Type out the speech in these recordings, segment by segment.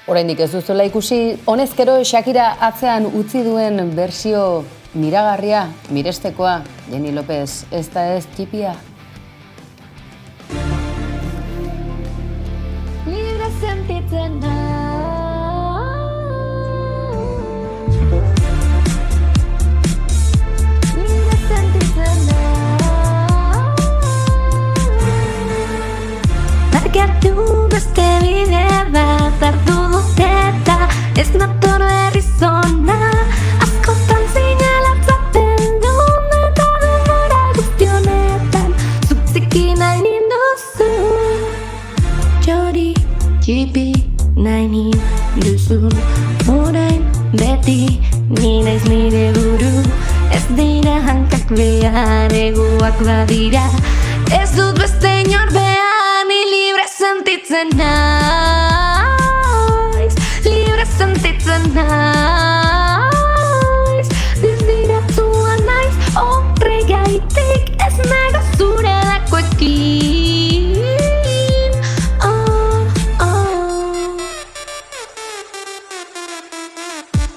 Oraindik ez duzuela ikusi, honezkero Shakira atzean utzi duen bersio miragarria, mirestekoa, Jenni Lopez, ez da ez txipia. Libre sentitzen Barkatu beste bide bat hartu dut eta ez nator berriz ona. Askotan zinalatzen dut eta denbora guzti honetan zuk ziki nahi ninduzu. Txori txipi nahi ninduzun orain beti ni naiz nire buru. Ez dira hankak behar eguak badira, ez dut beste inor behar, ni libre sentitzen naiz, libre sentitzen naiz. Diziratua naiz horregaitik ez nago zure dakoekin.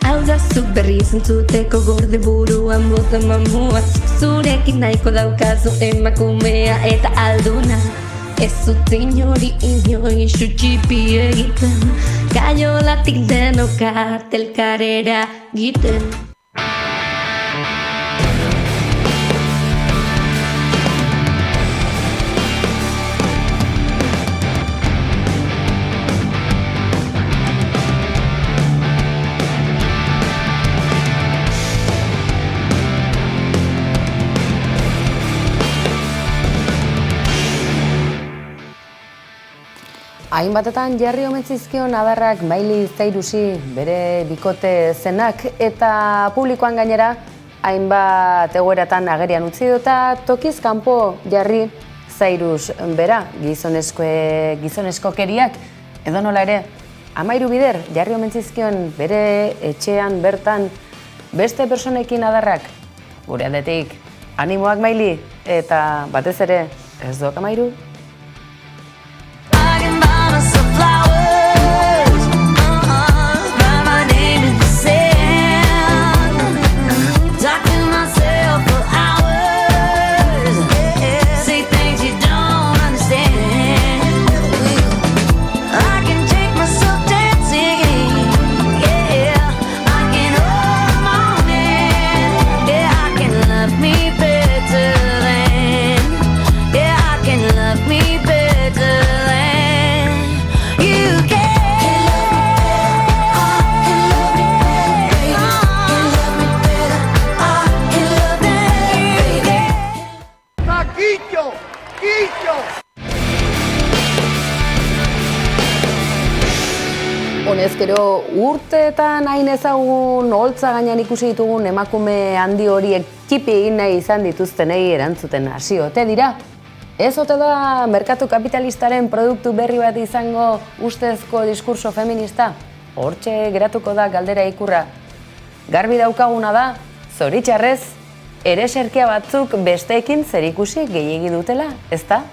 Hau da zuk berriz entzuteko gorde buruan bota mamua. Zurekin nahiko daukazu emakumea eta alduna. Ez zut inori inoiz txipi egiten, kaiolatik denok kartelkarera giten. Hainbatetan jarri omen zizkion adarrak Miley Cyrusi bere bikote zenak eta publikoan gainera hainbat egoeratan agerian utzi eta tokiz kanpo jarri Cyrus bera gizonezkokeriak edo nola ere 13 bider jarri omen zizkion bere etxean bertan beste personekin adarrak. Gure aldetik animoak Miley eta batez ere ez doak 13. Honezkero urteetan hain ezagun holtza gainean ikusi ditugun emakume handi horiek txipi egin nahi izan dituztenei erantzuten hasi ote dira. Ez ote da merkatu kapitalistaren produktu berri bat izango ustezko diskurso feminista? Hortxe geratuko da galdera ikurra. Garbi daukaguna da, zoritxarrez, ereserkia batzuk besteekin zerikusi gehiegi dutela, ezta?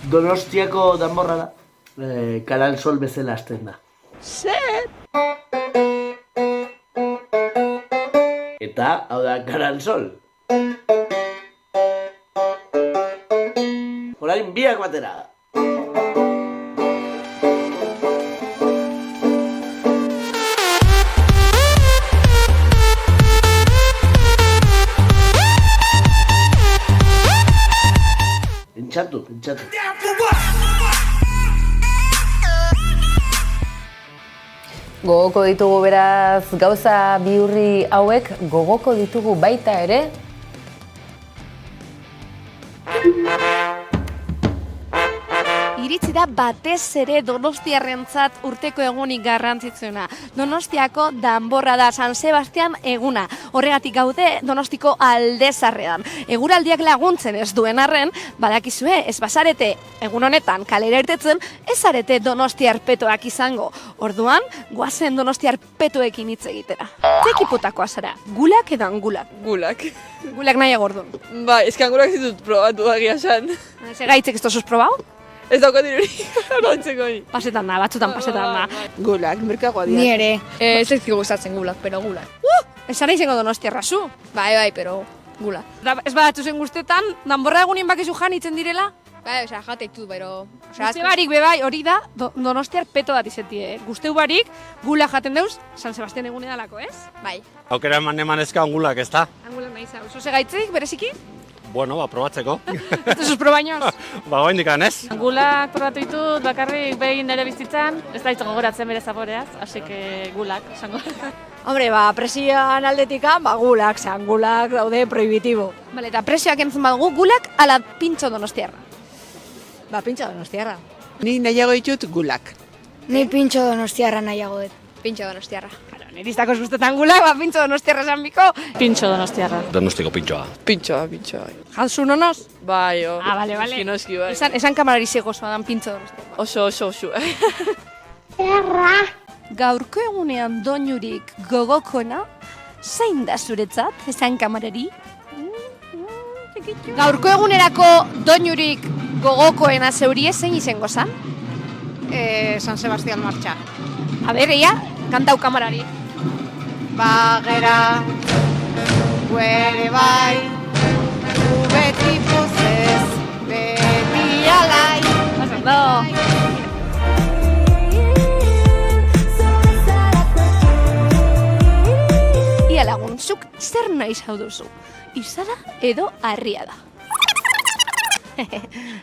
Donostiako danborra da. Kanal Sol bezala hasten da. Zer? Eta, hau da, Kanal Sol. Orain biak batera. Entxatu. Gogoko ditugu beraz gauza bihurri hauek, gogoko ditugu baita ere. Iritsi da batez ere donostiarrentzat urteko egunik garrantzitsuena. Donostiako danborra da San Sebastian eguna. Horregatik gaude Donostiko Aldezarrean. Eguraldiak laguntzen ez duen arren, badakizue ez basarete egun honetan kalera irtetzen, ez arete donostiar petoak izango. Orduan, goazen donostiar petoekin hitz egitera. Ze ekiputakoa zara, gulak edo angulak? Gulak. Gulak nahi agordun. Bai, eskan gulak zitut probatu agia esan. Segaitzek ez dozuz probau? Ez daukat dirurik, ordaintzeko ni. Pasetan da, batzutan pasetan da. Gulak, merkagoa dira. Ni ere. Ez ezki gustatzen gulak, pero gulak. Esan nahi zengo Donostiarra zu. Bai, pero gulak. Da, ez badatu zen guztetan, danborra egunin bakizu jan itzen direla? Bai, osea, jatek dut, pero... Guzte barik bebai, hori da, Donostiar peto bat izetie. Guzteu barik, gula jaten deuz, San Sebastian egune dalako, ez? Bai. Aukera eman angulak, ez da? Angula nahi zau. Zoze gaitzik, bereziki? Bueno, probatzeko. Ez duzuz probainoz? Ba, indikan ez? Gulak probatu ditut, bakarrik behin nire bizitzan, ez da ditzen gogoratzen bere zaboreaz, así que gulak, esango. Hombre, presioan aldetikan, gulak, gulak daude prohibitibo. Bale, eta presioak entzun badugu, gulak ala pintxo Donostiarra. Pintxo Donostiarra. Ni nahiago ditut gulak. Ni pintxo Donostiarra nahiago dut. Pintxo Donostiarra. Niristako guztetan gulak, pintxo Donostiarra esan biko. Pintxo Donostiarra. Donostiko pintxoa. Pintxoa. Janzu nonoz? Bai, Bale. Noski, bai. Esan kamarari zegozoa dan pintxo Donostiarra. Oso. Gaurko egunean doinurik gogokoena, zein da zuretzat, esan kamarari? Gaurko egunerako doinurik gogokoena zeurie zein izango zan? San Sebastian martxa. A ber, ea, kantau kamarari. Gera, guere bai, gu beti pozez, beti alai. Pasando. Ia lagun, zuk zer nahi zau duzu? Izada edo harria da?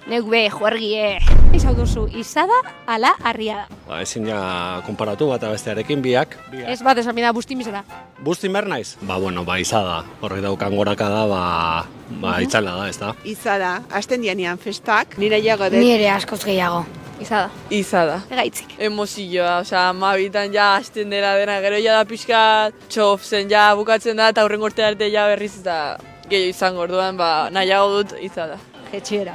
Neuk be, juergie. Izau duzu, izada ala harria da? Ba, ezin ja konparatu bat bestearekin biak. Ez bat esan bida bustimizera. Bustin behar naiz? Ba, izada. Horrek daukan goraka da, itzala da, ez da? Izada, hasten dianean festak, ni nahiago dut. Ni ere askoz gehiago. Izada. Izada. Egaitzik. Emozioa, mabitan ja hasten dela dena, gero ja da pixka txof zen, ja bukatzen da, eta hurren urte arte ja berriz eta gehiago izango orduan, nahiago dut izada. Etxiera.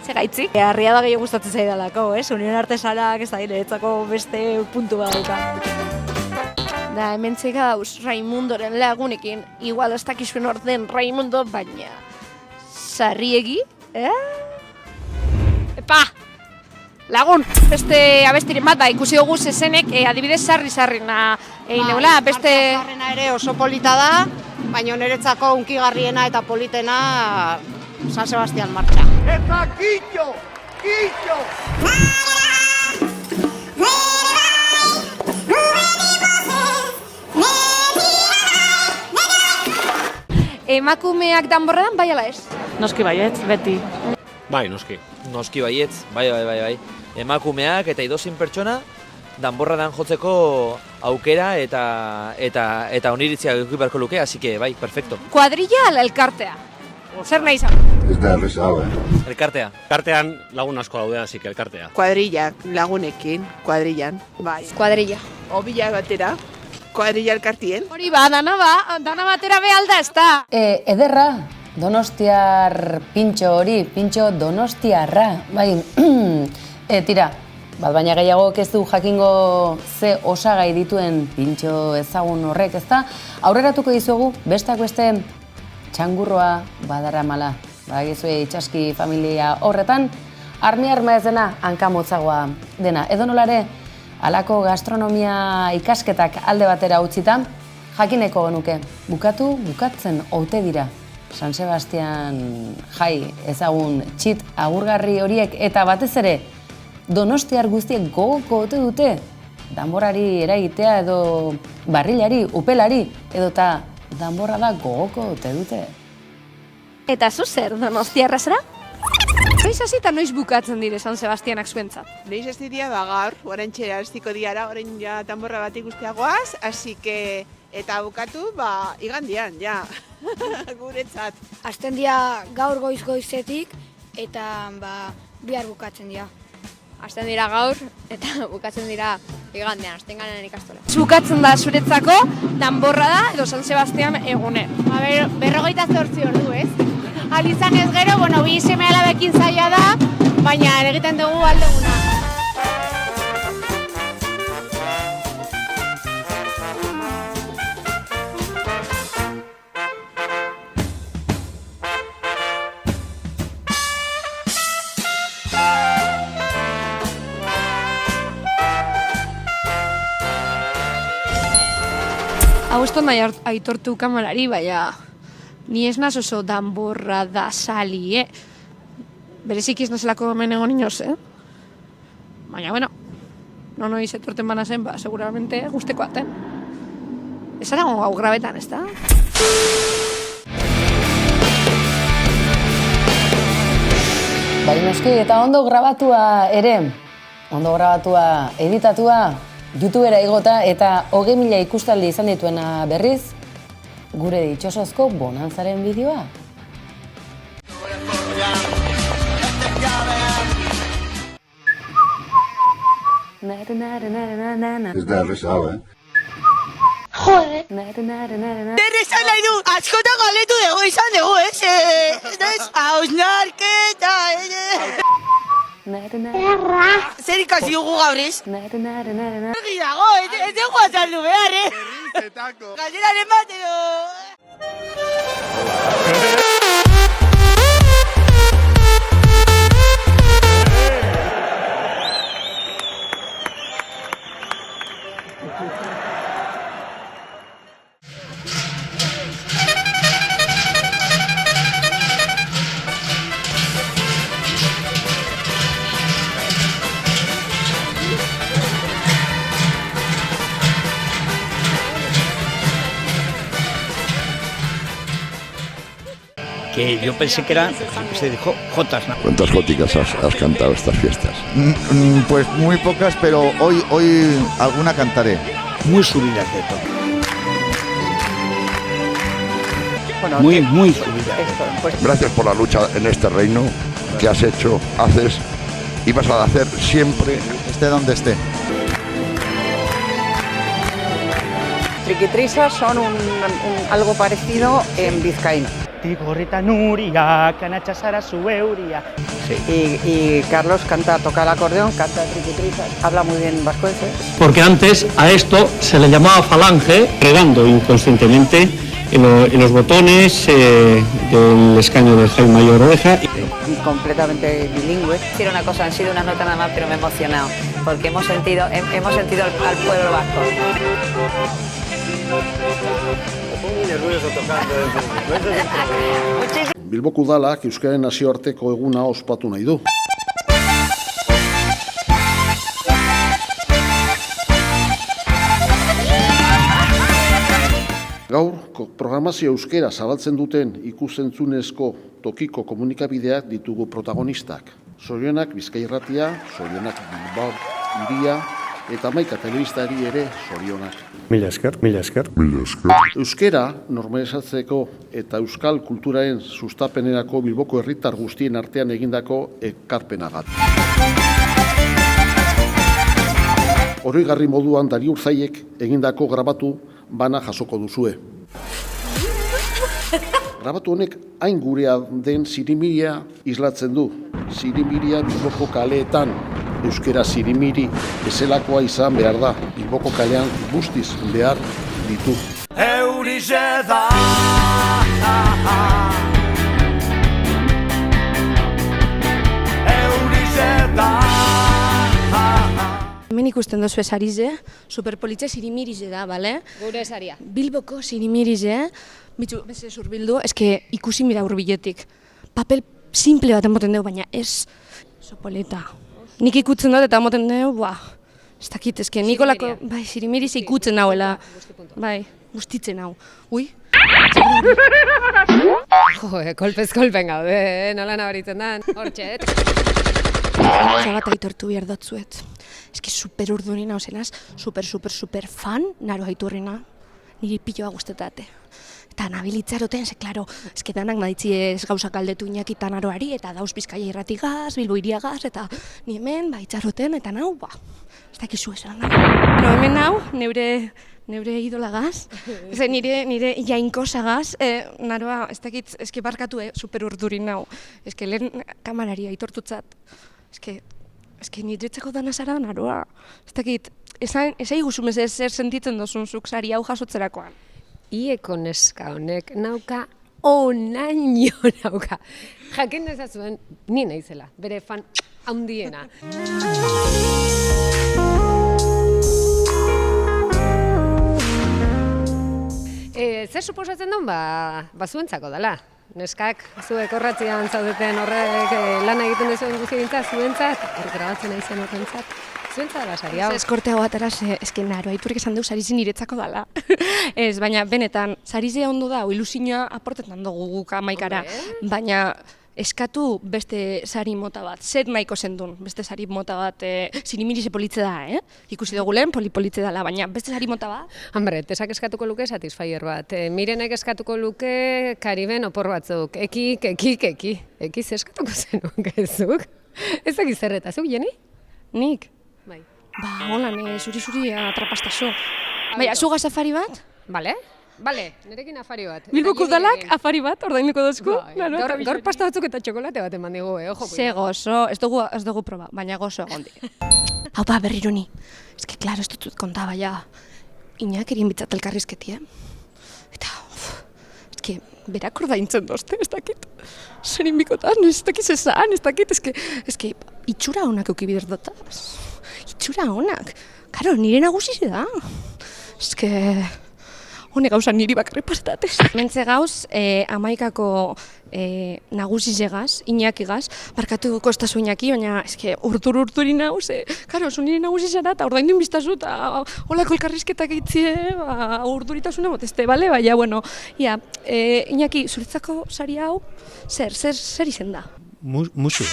Egaitzik. Harria da gehiago gustatzen zaidalako, Unión Artesalak ez da niretzako beste puntu bat dauka. Da, hemen txeka dauz Raimundoren lagunekin, igual ez dakizuen orden Raimundo, baina sarriegi, Epa! Lagun, beste abestiren bat, ikusi dugu zezenek, adibidez sarri-sarrina egin neula, beste... Sarrina ere oso polita da, baina niretzako unkigarriena eta politena San Sebastian martxa. Eta Quillo! Emakumeak danborradan, bai ala ez? Noski baietz, beti. Bai, noski. Noski baietz, bai. Emakumeak eta edozein pertsona danborradan jotzeko aukera eta oniritzia eduki beharko luke, así que bai, perfecto. Kuadrilla ala elkartea? Zer nahi izan? Elkartea. Elkartean lagun asko daude, así que elkartea. Kuadrillak, lagunekin, kuadrillan, bai. Kuadrilla. Obila batera, kuadrilla elkartien. Hori ba, dana batera behalda ez da. Ederra, Donostiar pintxo hori, pintxo Donostiarra, bai, tira, baina gehiago ez du jakingo ze osagai dituen pintxo ezagun horrek, ezta? Aurreratuko dizuegu, besteak beste txangurroa badaramala. Bagizue itxaski familia horretan, arma ez dena, hankamotzagoa dena. Edo nolare, halako gastronomia ikasketak alde batera utzita, jakineko genuke, bukatzen ote dira. San Sebastian jai ezagun txit agurgarri horiek eta batez ere Donostiar guztiek gogoko ote dute danborari eragitea edo barrilari, upelari edota danborra da gogoko ote dute. Eta zu zer, Donostiarra zera? Noiz hasi eta noiz bukatzen dire San Sebastianak zuentzat? Noiz ez diria gaur, orain txera estiko diara, orain ja danborra bat ikusteagoaz, así que eta bukatu, igandian, ja, guretzat. Azten dira gaur goizetik eta bihar bukatzen dira. Azten dira gaur eta bukatzen dira igandean, azten ganean ikastola. Bukatzen da zuretzako danborra da edo San Sebastian egune. 48 ordu, ez? Alizan ez gero, bi seme alabekin zaila da, baina egiten dugu aldeguna. Hau ez nahi aitortu kamerari, baina ni ez naz oso danborra da sali, Berezik ez nazelako hemen egon inoz, Baina, bueno, noiz etorten bana zen, seguramente guzteko aten. Ez ara gau grabetan, ez da? Bai, noski, eta ondo grabatua ere, ondo grabatua editatua, YouTubera igota eta 20.000 ikustaldi izan dituena berriz, gure ditxosozko bonantzaren bideoa. Ez da errezau, Joder. Derrezan nahi du, askotan galetu dugu izan dugu, hausnarketa, Zer ikasi dugu gaur ez? Argi dago, ez dugu azaldu behar, Galderaren bat edo... Que yo pensé que era, se dijo jotas, ¿no? ¿Cuántas góticas has cantado estas fiestas? Pues muy pocas, pero hoy alguna cantaré. Muy subidas de tono. Bueno, muy subidas. Gracias por la lucha en este reino que has hecho, haces y vas a hacer siempre. Esté donde esté. Triquitrisas son algo parecido en vizcaíno. Tigorrita Nuria, canacha Sara su euria. Sí. Y Carlos toca el acordeón, canta triquitrisas, habla muy bien vascuence. Porque antes a esto se le llamaba falange, redando inconscientemente en los botones del escaño del Jaime Mayor Oreja. Completamente bilingüe. Decir una cosa, han sido una nota nada más, pero me he emocionado, porque hemos sentido al pueblo vasco. Bilboko udalak Euskararen nazioarteko eguna ospatu nahi du. Gaur, programazio euskera zabaltzen duten ikusentzunezko tokiko komunikabideak ditugu protagonistak. Zorionak Bizkai Irratia, zorionak Bilbao Hiria, eta Maika telebistari ere zorionak. Mila esker. Euskera normalizatzeko eta euskal kulturaren sustapenerako Bilboko herritar guztien artean egindako ekarpenagat. Oroigarri moduan Dariur Zaiek egindako grabatu bana jasoko duzue. Grabatu honek hain gurea den zirimiria islatzen du. Zirimiria Bilboko kaleetan. Euskera zirimiri bezelakoa izan behar da. Bilboko kalean guztiz behar ditu. Eurize da. Eurize da. Hemen ikusten dozu esarize, superpolitze zirimirize da, bale? Gure esaria. Bilboko zirimirize, bitxu, beze zurbildu, eske ikusi mira urbiletik. Papel simple bat emoten dugu, baina ez sopolita. Nik ikutzen dut eta emoten dugu, ez dakit, eske Nikolako, bai, zirimirize ikutzen nauela. Bai, gustitzen hau. Ui? Kolpez kolpen gaude, nola nabaritzen dan, hortxe. Zabat aitortu behar dotzuet. Eski super urdunin hau zenaz, super fan, naro aiturrina. Niri piloa guztetate. Eta nabilitzaroten, ze, klaro, eski danak maditzi ez gauzak aldetu inakita naroari, eta dauz Bizkaia Irratigaz, Bilbo Hiriagaz, eta ni hemen, itxaroten, eta nau, ez dakizu esan. No, hemen nau, neure idolagaz, nire jainkosagaz, naroa, ez dakit, eski barkatu, super urdurin nau. Eski lehen kamarari aitortutzat, eski niretzako dana zara naroa. Ez dakit, ezai guzumez ez zer sentitzen dozun zuk sari hau jasotzerakoan. Ieko neska honek nauka onaino nauka. Jakin dezazuen, ni naizela, bere fan handiena. Zer suposatzen duen, zuentzako dela. Neskak, zuek horratzean zaudeten horrek lan egiten duzuen guztientzat, zuentzat, hor grabatzen nahi zen horrentzat, zuentzat dela sari hau. Eskortea batara, eske naro, aiturek esan du sarizi niretzako dela. Ez, baina benetan, sarizea ondo da, ilusioa aportetan dugu guk amaikara, baina eskatu beste sari mota bat, zer nahiko zendun, beste sari mota bat, zirimirize politze da, Ikusi dugu lehen, politze dela, baina beste sari mota bat? Hombre, Tesak eskatuko luke Satisfyer bat, Mirenek eskatuko luke Kariben opor batzuk, Eki zer eskatuko zenuk, ezuk? Ez dakit zer eta, zuk, Jeni? Nik? Bai. Holan, zuri atrapastazo. Baina, zuga safari bat? Bale, nerekin afari bat. Bilboko udalak afari bat, ordainuko dozku. Gaur pasta batzuk eta txokolate bat eman digu, ojo. Ze gozo, ez dugu proba, baina gozo egondi. Hau berriro ni. Ez que, klaro, ez dut kontaba, ja. Iñak erien bitzat elkarrizketi, Eta, ez que, berak ordaintzen dozte, ez dakit. Zerin bikotan, ez dakit zezan, ez dakit, ez que, itxura honak eukibider dotaz. Itxura honak. Karo, nire nagusi da. Ez que... Hone gauza niri bakarri pasetatez. Mentze gauz, amaikako nagusi zegaz, Iñakigaz, barkatu kostazu Iñaki, baina eske urturi nauz, karo, zu nire nagusi zara eta ordaindu inbiztazu eta holako elkarrizketak eitzie, urduritasuna motezte, bale? Baina, bueno, Iñaki, zuretzako sari hau, zer izen da? Musu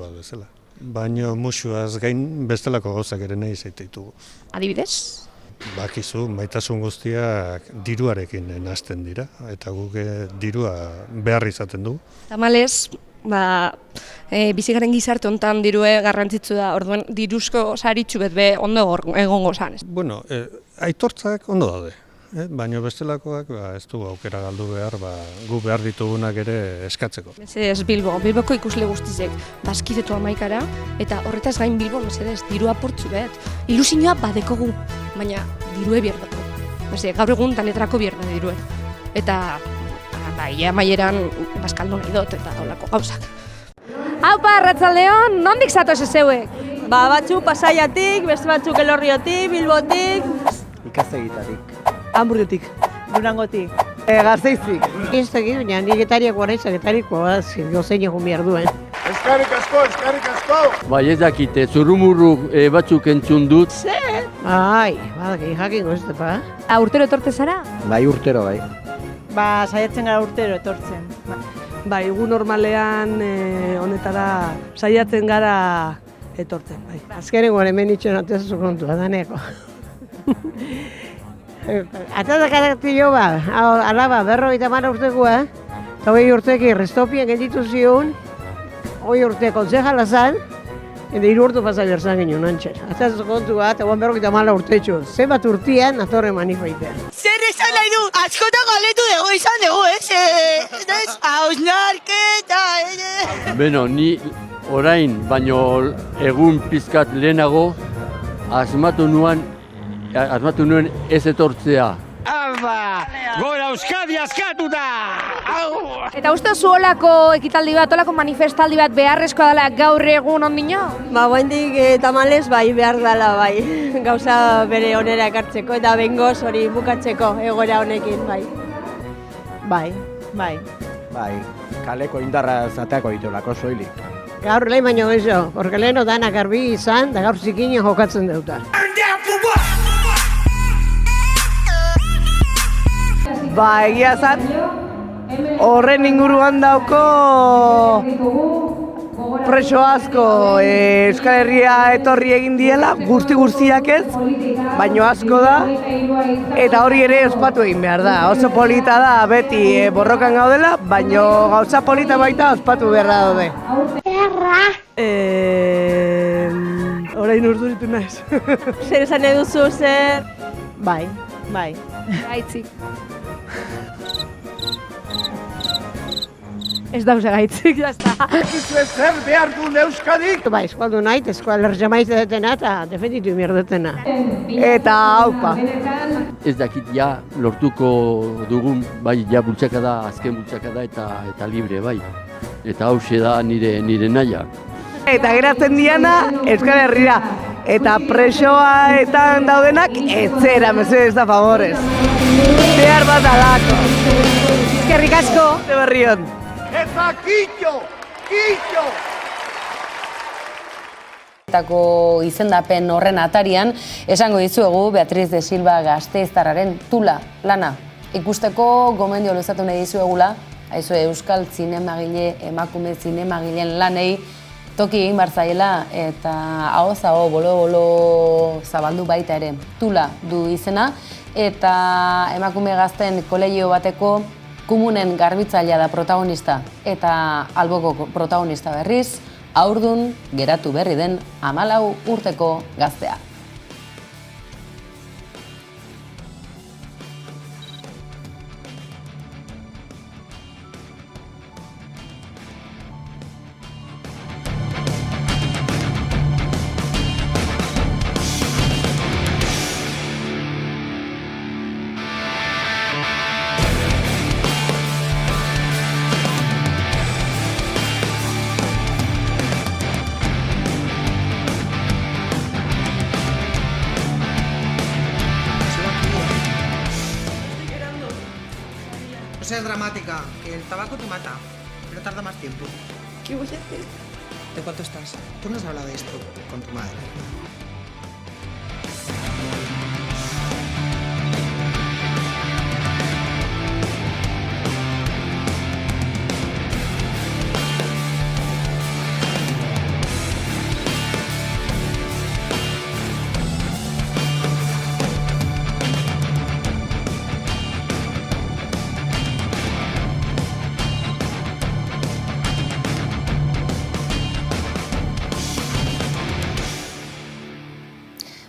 bat bezala. Baina musuaz gain bestelako gauzak ere nahi zaiteitugu. Adibidez? Bakizu, maitasun guztiak diruarekin hasten dira, eta guk dirua behar izaten dugu. Tamalez, bizigaren gizarte hontan dirue garrantzitsu da, orduan diruzko saritxu bet ondo egongo zan. Bueno, aitortzak ondo daude, baina bestelakoak ez dugu aukera galdu behar, gu behar ditugunak ere eskatzeko. Mesedez, Bilboko ikusle guztizek bazkidetu amaikara, eta horretaz gain Bilbo, mesedez, diru aportzu bet. Ilusioa badekogu, baina dirue bierdako. Mesedez, gaur egun danetarako bierda dirue. Eta, ia maieran bazkaldu nahi dut eta holako gauzak. Aupa, Arratsaldeon, nondik zatoz zeuek? Batzuk Pasaiatik, beste batzuk Elorriotik, Bilbotik. Ikastegitatik. Hamburgotik. Durangotik. Gasteizik. Ez dakit, baina ni getariako gara izagetariko, gozein egun behar duen. Eskarrik asko! Bai, ez dakite, zurrumurru batzuk entzun dut. Zer? Badaki, jakingo ez depa. Urtero etorte zara? Bai, urtero, bai. Saiatzen gara urtero etortzen. Egun normalean honetara saiatzen gara etortzen. Azkenengo hemen itxen atezu kontua, daneko. Atazakaratio alaba, 50 urtekoa, eta 20 urteki restopien genditu zion, 20 urte konzejala zan, eta 3 urte pasa berzan genuen antxer. Atazakaratio kontua, eta 50 urtetxo, zenbat urtean atorre manifaitea. Zer esan nahi du, askota galetu dugu izan dugu, ez? Hausnarketa, Beno, ni orain, baino egun pizkat lehenago, asmatu nuen ez etortzea. Gora Euskadi askatuta! Eta uste zuolako ekitaldi bat, olako manifestaldi bat beharrezkoa dela gaur egun ondino? Guendik tamalez behar dela gauza bere onera ekartzeko eta bengoz hori bukatzeko egoera honekin, Bai, kaleko indarra zateako ditulako soilik. Gaur lehen baino gezo, porque leheno danak garbi izan, da gaur zikinen jokatzen deuta. Egia zat, horren inguruan dauko preso asko Euskal Herria etorri egin diela, guztiak ez, baino asko da, eta hori ere ospatu egin behar da. Oso polita da, beti borrokan gaudela, baino gauza polita baita ospatu behar da daude. Orain urduritu naiz. Zer esan eduzu, zer? Bai. Gaitzik. Ez dauze gaitzik, jazta. Zer behar du Euskadik? Eskualdu nahi, eskualder jamaite detena eta defenditu mierdetena. Eta haupa. Ez dakit lortuko dugun, bultzakada, azken bultzakada eta libre, bai. Eta hause da nire naia. Eta geratzen diana Euskal Herrira. eta presoaetan daudenak etzera, mesedez da favorez. Behar bat alako. Eskerrik asko. Ze berrion. Eta kitxo! Kitxo! Etako izendapen horren atarian, esango dizuegu Beatriz de Silva Gasteiztarraren Tula lana. Ikusteko gomendio luzatu nahi dizuegula, euskal zinemagile, emakume zinemagileen lanei toki egin barzaiela eta aho-zaho, bolo-bolo zabaldu baita ere. Tula du izena eta emakume gazten kolegio bateko Kumunen garbitzailea da protagonista eta alboko protagonista berriz, haurdun geratu berri den 14 urteko gaztea. No seas dramática, que el tabaco te mata, pero tarda más tiempo. ¿Qué voy a hacer? ¿De cuánto estás? Tú no has hablado de esto con tu madre.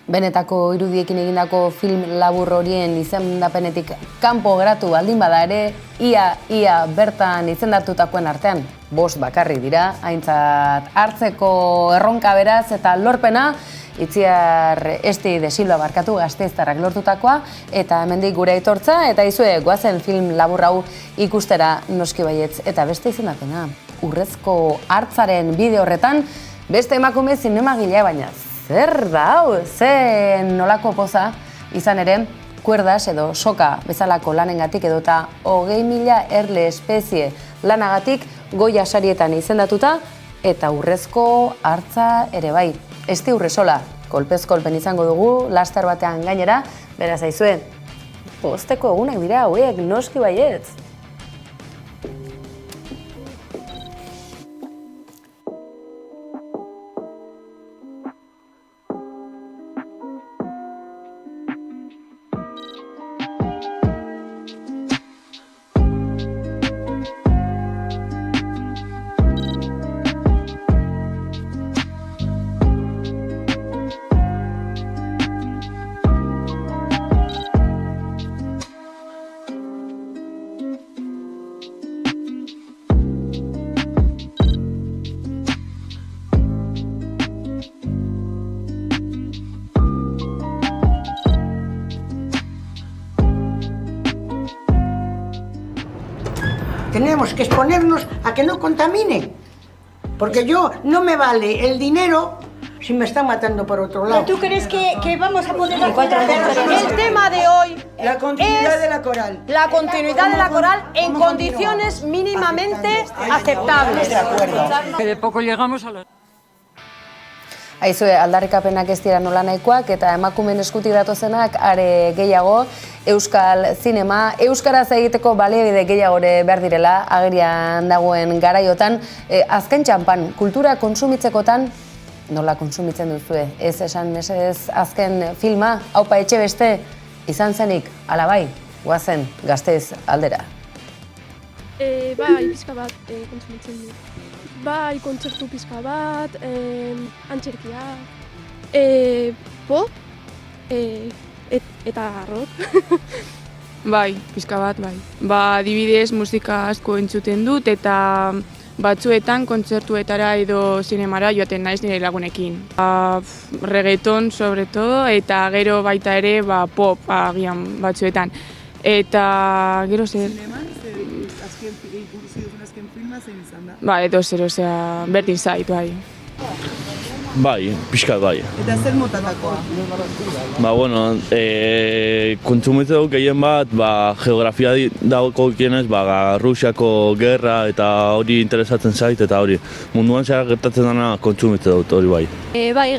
Benetako irudiekin egindako film labur horien izendapenetik kanpo geratu baldin bada ere, ia bertan izendatutakoen artean 5 bakarrik dira, aintzat hartzeko erronka beraz eta lorpena, Itziar Esti de Silva barkatu Gasteiztarrak lortutakoa, eta hemendik gure aitortza, eta izue goazen film labur hau ikustera noski baietz. Eta beste izendapena, Urrezko Hartzaren bideo horretan, beste emakume zinemagilea baina. Zer da hau, ze nolako poza izan ere, kuerdas edo soka bezalako lanengatik edota 20.000 erle espezie lanagatik Goya sarietan izendatuta eta Urrezko Hartza ere bai. Esti Urresola, kolpez kolpen izango dugu, laster batean gainera, beraz aizue, pozteko egunak dira hauek noski baietz. Tenemos que exponernos a que no contamine, porque yo no me vale el dinero si me están matando por otro lado. ¿Tú crees que vamos a poder hacer? El tema de hoy la continuidad de la coral. La continuidad de la coral en condiciones mínimamente aceptables. De acuerdo. Que de poco llegamos a la... Aizue, aldarrikapenak ez dira nola nahikoak eta emakumeen eskutik datozenak are gehiago euskal zinema, euskaraz egiteko baliabide gehiagore behar direla agerian dagoen garaiotan. Azken txanpan, kultura kontsumitzekotan nola kontsumitzen duzue? Ez esan mesedez azken filma, haupa etxe beste, izan zenik, ala bai, guazen Gasteiz aldera. Bai, pizka bat kontsumitzen du. Bai, kontzertu pizka bat, antzerkia, pop, eta rock. Bai, pizka bat, bai. Adibidez, musika asko entzuten dut eta batzuetan kontzertuetara edo zinemara joaten naiz nire lagunekin. Reggaeton, sobre todo, eta gero baita ere pop agian batzuetan. Eta gero zer... Azken filma zein izan da? Edo zer, berdin zait, bai. Bai, pixkat bai. Eta zer motatakoa? Bueno, kontsumitzen dut gehien bat, geografia dagokienez, Rusiako gerra eta hori interesatzen zait, eta hori munduan zehar gertatzen dena kontsumitzen dut, hori bai. Bai,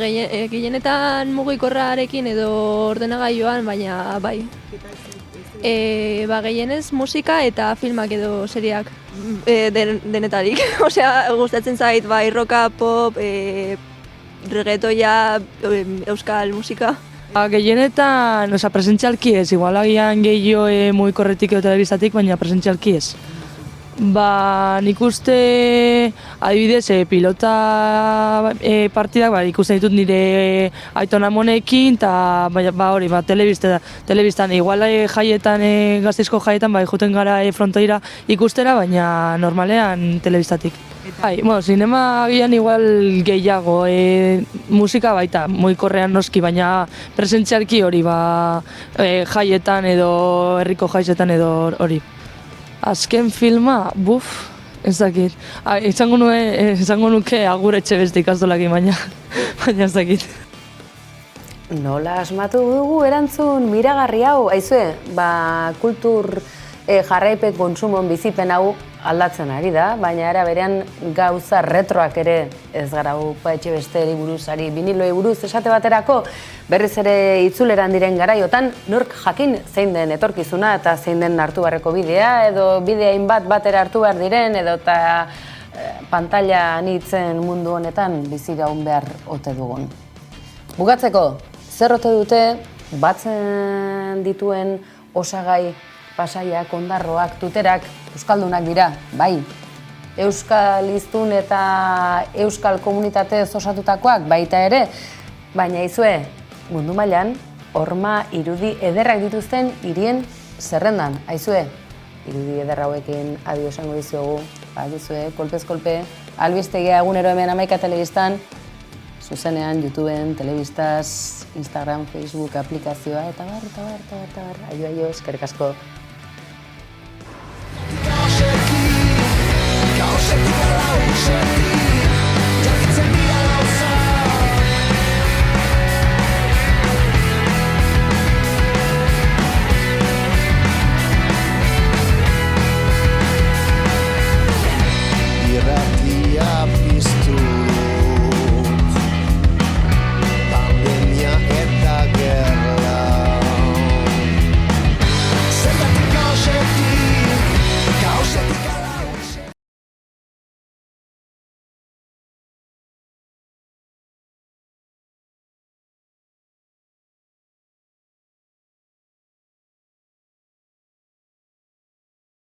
gehienetan mugikorrarekin edo ordenagailuan, baina bai. Gehienez musika eta filmak edo seriak denetarik. Osea, gustatzen zait, bai, rocka, pop, reggaetoia, euskal musika. Gehienetan, presentzialki ez, igual agian gehiago mugikorretik edo telebistatik, baina presentzialki ez. Nik uste, adibidez, pilota partidak, ikusten ditut nire aiton amonekin, eta hori, telebistan, igual jaietan, Gasteizko jaietan, juten gara frontoira ikustera, baina normalean telebistatik. Zinema agian igual gehiago, musika baita, mugikorrean noski, baina presentzialki hori, jaietan edo herriko jaietan edo hori. Azken filma, ez dakit. Izango nuke Agur Etxebeste ikastolakin, baina ez dakit. Nola asmatu dugu erantzun miragarri hau? Aizue, kultur jarraipen kontsumon bizipen hau aldatzen ari da, baina era berean gauza retroak ere ez gara Etxebesteri buruzari, viniloi buruz esate baterako, berriz ere itzuleran diren garaiotan, nork jakin zein den etorkizuna eta zein den hartu beharreko bidea, edo bidea hainbat batera hartu behar diren, edo eta pantalla anitzen mundu honetan biziraun behar ote dugun. Bukatzeko, zer ote dute batzen dituen osagai pasaiak, ondarroak, tuterak, euskaldunak dira, bai. Euskal hiztun eta euskal komunitatez osatutakoak baita ere, baina izue, mundu mailan, horma irudi ederrak dituzten hirien zerrendan. Aizue, irudi ederra hauekin adio esango dizuegu, agizue, kolpez kolpe, albistegia egunero hemen Hamaika Telebistan, zuzenean, YouTubeen, telebistaz, Instagram, Facebook, aplikazioa, eta bar, aio, eskerrik asko.